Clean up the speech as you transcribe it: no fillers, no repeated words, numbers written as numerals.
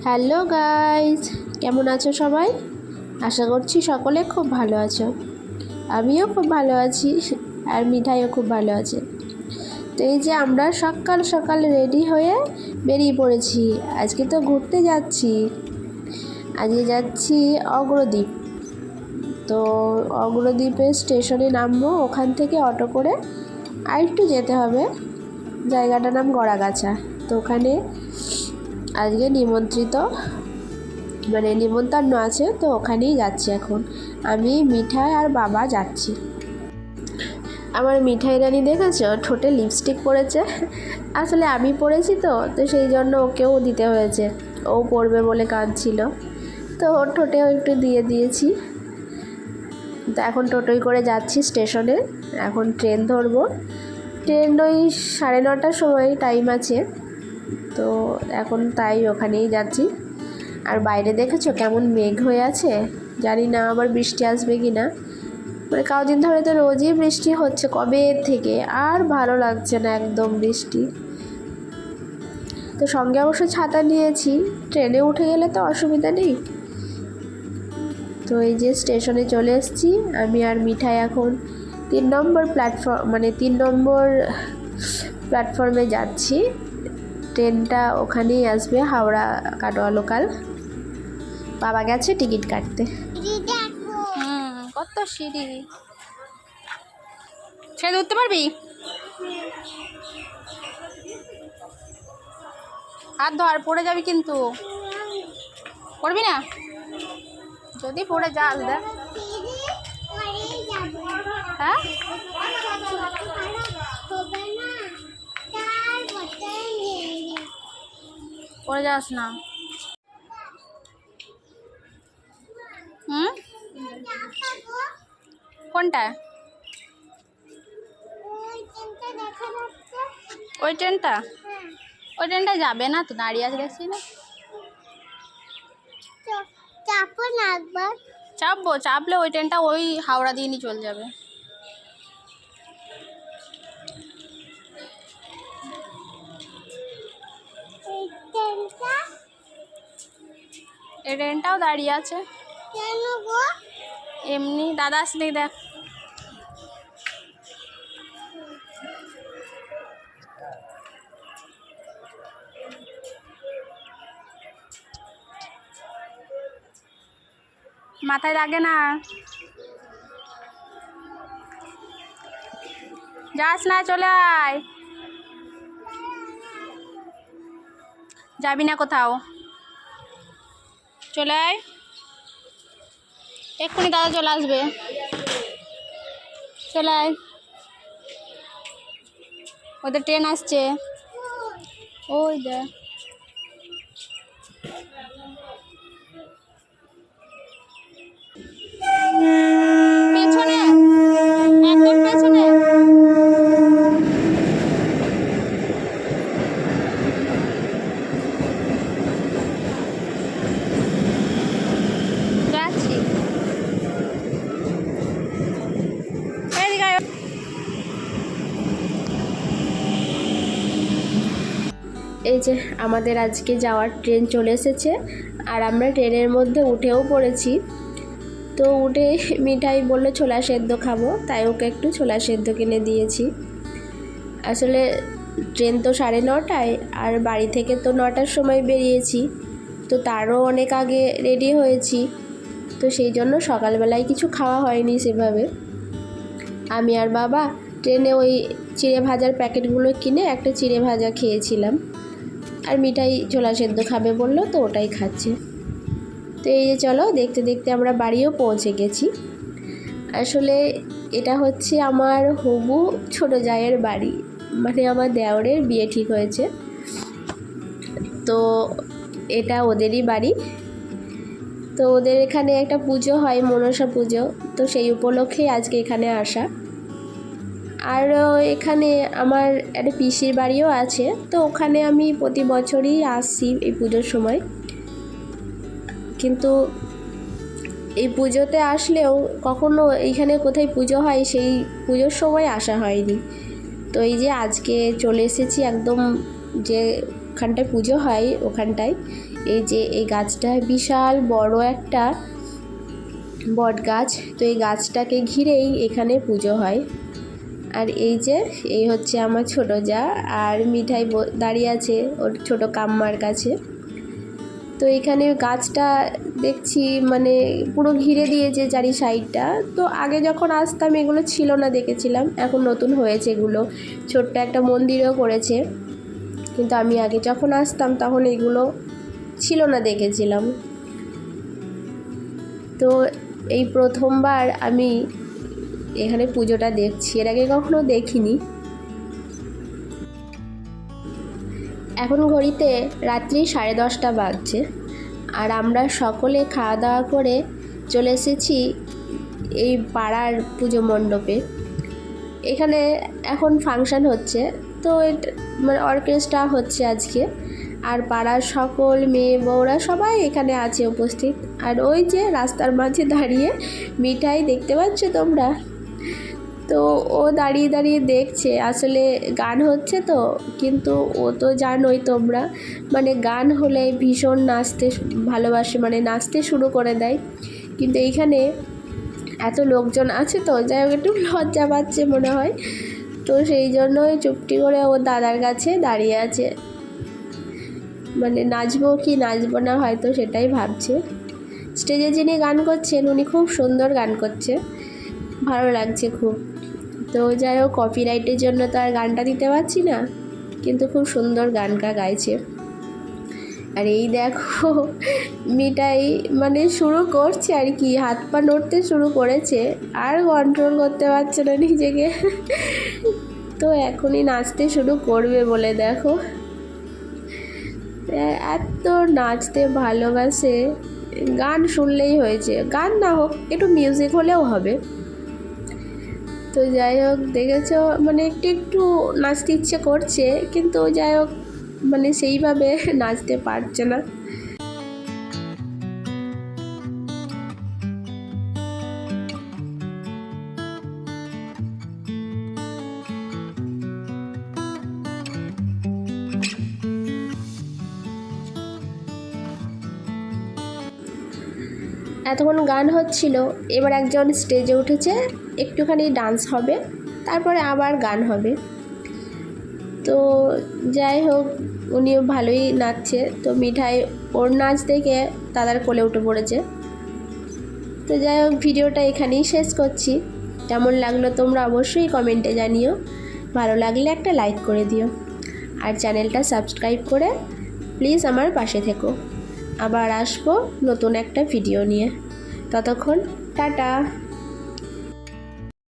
Hello guys, কেমন আছো সবাই? আশা করছি সকলে খুব ভালো আছো। আমিও খুব ভালো আছি, আর মিঠাইও খুব ভালো আছে। তো এই যে আমরা সকাল সকাল রেডি হয়ে বেরিয়ে পড়েছি। আজকে তো ঘুরতে যাচ্ছি। আজকে যাচ্ছি অগ্রদ্বীপ। তো অগ্রদ্বীপের স্টেশনে নামবো, ওখান থেকে অটো করে আর একটু যেতে হবে। জায়গাটার নাম গড়াগাছা। তো ওখানে আজকে নিমন্ত্রণ আছে, তো ওখানেই যাচ্ছি এখন। আমি, মিঠাই আর বাবা যাচ্ছি। আমার মিঠাই রানী দেখেছো, ঠোঁটে লিপস্টিক পরেছে। আসলে আমি পরেছি তো সেই জন্য ওকেও দিতে হয়েছে। ও পরবে বলে কাঁদছিল, তো ওর ঠোঁটেও একটু দিয়ে দিয়েছি। তো এখন টোটোই করে যাচ্ছি স্টেশনে। এখন ট্রেন ধরবো। ট্রেন ওই 9:30টার সময় টাইম আছে, তো এখন তাই ওখানেই যাচ্ছি। আর বাইরে দেখেছো কেমন মেঘ হয়ে আছে, জানি না আবার বৃষ্টি আসবে কি না। কদিন ধরে তো রোজই বৃষ্টি হচ্ছে, কবে থেকে আর ভালো লাগছে না একদম বৃষ্টি। তো সঙ্গে অবশ্য ছাতা নিয়েছি, ট্রেনে উঠে গেলে তো অসুবিধা নেই। তো এই যে স্টেশনে চলে এসেছি আমি আর মিঠাই। এখন 3 নম্বর প্ল্যাটফর্মে যাচ্ছি। ট্রেনটা ওখানেই আসবে, হাওড়া কাটোয়া লোকাল। বাবা গেছে টিকিট কাটতে। কত সিঁড়ি ছেড়ে উঠতে পারবি? হাত ধর, পড়ে যাবি কিন্তু। পড়বি না? যদি পড়ে যাস দেখ। হ্যাঁ, পড়ে যাস না। কোনটা? ওই ট্রেনটা? ওই ট্রেনটা যাবে না তো, দাঁড়িয়ে আছে দেখছি না। চাপলে ওই ট্রেনটা ওই হাওড়া দিয়ে নিয়ে চলে যাবে। এই ট্রেনটাও দাঁড়িয়ে আছে। এমনি দাদা আসলে দেখ। মাথায় লাগে না, যাস না, চলে আয়। যাবি না কোথাও, চলে আয়। এক্ষুনি দাদা চলে আসবে, চলে আয়। ওদের ট্রেন আসছে, ওই দেখ। পেছনে, একদম পেছনে। যাচ্ছি। এই যে আমাদের আজকে যাওয়ার ট্রেন চলে এসেছে, আর আমরা ট্রেনের মধ্যে উঠেও পড়েছি। তো উঠে মিঠাই বললো ছোলা সেদ্ধ খাবো, তাই ওকে একটু ছোলা সেদ্ধ কিনে দিয়েছি। আসলে ট্রেন তো 9:30টায়, আর বাড়ি থেকে তো 9টার সময় বেরিয়েছি, তো তারও অনেক আগে রেডি হয়েছি। তো সেই জন্য সকালবেলায় কিছু খাওয়া হয়নি সেভাবে। আমি আর বাবা ট্রেনে ওই চিড়ে ভাজার প্যাকেটগুলো কিনে একটা চিড়ে ভাজা খেয়েছিলাম। আর মিঠাই ছোলা সেদ্ধ খাবে বললো, তো ওটাই খাচ্ছে। তো এই যে চলো, দেখতে দেখতে আমরা বাড়িও পৌঁছে গেছি। আসলে এটা হচ্ছে আমার হবু ছোটো জায়ের বাড়ি, আমার দেওরের বিয়ে ঠিক হয়েছে, তো এটা ওদেরই বাড়ি। তো ওদের এখানে একটা পুজো হয়, মনসা পুজো, তো সেই উপলক্ষেই আজকে এখানে আসা। আর এখানে আমার একটা পিসির বাড়িও আছে, তো ওখানে আমি প্রতি বছরই আসছি এই পুজোর সময়। কিন্তু এই পুজোতে আসলেও কখনো এইখানে কোথায় পুজো হয় সেই পুজোর সময় আসা হয়নি। তো এই যে আজকে চলে এসেছি একদম ওখানটায় পুজো হয় ওখানটায়। এই যে এই গাছটা বিশাল বড় একটা বট গাছ, তো এই গাছটাকে ঘিরেই এখানে পুজো হয়। আর এই যে এই হচ্ছে আমার ছোট যা, আর মিঠাই দাঁড়িয়ে আছে ওর ছোট কাম্মার কাছে। তো এখানে গাছটা দেখছি মানে পুরো ঘিরে দিয়েছে চারি সাইডটা। তো আগে যখন আসতাম এগুলো ছিল না, দেখেছিলাম, এখন নতুন হয়েছে এগুলো, ছোট্ট একটা মন্দিরও করেছে। কিন্তু আমি আগে যখন আসতাম তখন এগুলো ছিল না, দেখেছিলাম। তো এই প্রথমবার আমি এখানে পুজোটা দেখছি, এর আগে কখনো দেখিনি। এখন ঘড়িতে রাত্রি 10:30 বাজছে, আর আমরা সকলে খাওয়া দাওয়া করে চলে এসেছি এই পাড়ার পুজো মণ্ডপে। এখানে এখন ফাংশান হচ্ছে, তো মানে অর্কেস্ট্রা হচ্ছে আজকে, আর পাড়ার সকল মেয়ে বউরা সবাই এখানে আছে উপস্থিত। আর ওই যে রাস্তার মাঝে দাঁড়িয়ে মিঠাই, দেখতে পাচ্ছ তোমরা, তো ও দাঁড়িয়ে দাঁড়িয়ে দেখছে। আসলে গান হচ্ছে তো, কিন্তু ও তো জানোই তোমরা, মানে গান হলে ভীষণ নাচতে ভালোবাসে, মানে নাচতে শুরু করে দেয়। কিন্তু এইখানে এত লোকজন আছে তো যাই হোক একটু লজ্জা পাচ্ছে মনে হয়, তো সেই জন্যই চুপটি করে ও দাদার কাছে দাঁড়িয়ে আছে, মানে নাচবো কি নাচবো না হয়তো সেটাই ভাবছে। স্টেজে যিনি গান করছেন উনি খুব সুন্দর গান করছে, ভালো লাগছে খুব। তো যাই হোক কপিরাইটের জন্য তো আর গানটা দিতে পারছি না, কিন্তু খুব সুন্দর গানটা গাইছে। আর এই দেখো মিঠাই মানে শুরু করছে আর কি, হাত পা নড়তে শুরু করেছে, আর কন্ট্রোল করতে পারছে না নিজেকে। তো এখনই নাচতে শুরু করবে বলে দেখো, এত নাচতে ভালোবাসে, গান শুনলেই হয়েছে, গান না হোক একটু মিউজিক হলেও হবে। তো যাই হোক দেখেছো, মানে একটু একটু নাচতে ইচ্ছে করছে, কিন্তু যাই হোক মানে সেইভাবে নাচতে পারছে না। এতক্ষণ গান হচ্ছিল, এবার একজন স্টেজে উঠেছে, একটুখানি ডান্স হবে, তারপরে আবার গান হবে। তো যাই হোক উনিও ভালোই নাচছে, তো মিঠাই ওর নাচ দেখে দাদার কোলে উঠে পড়েছে। তো যাই হোক ভিডিওটা এখানেই শেষ করছি। কেমন লাগলো তোমরা অবশ্যই কমেন্টে জানিও, ভালো লাগলে একটা লাইক করে দিও, আর চ্যানেলটা সাবস্ক্রাইব করে প্লিজ আমার পাশে থেকো। আবার আসবো নতুন একটা ভিডিও নিয়ে, ততক্ষণ টাটা।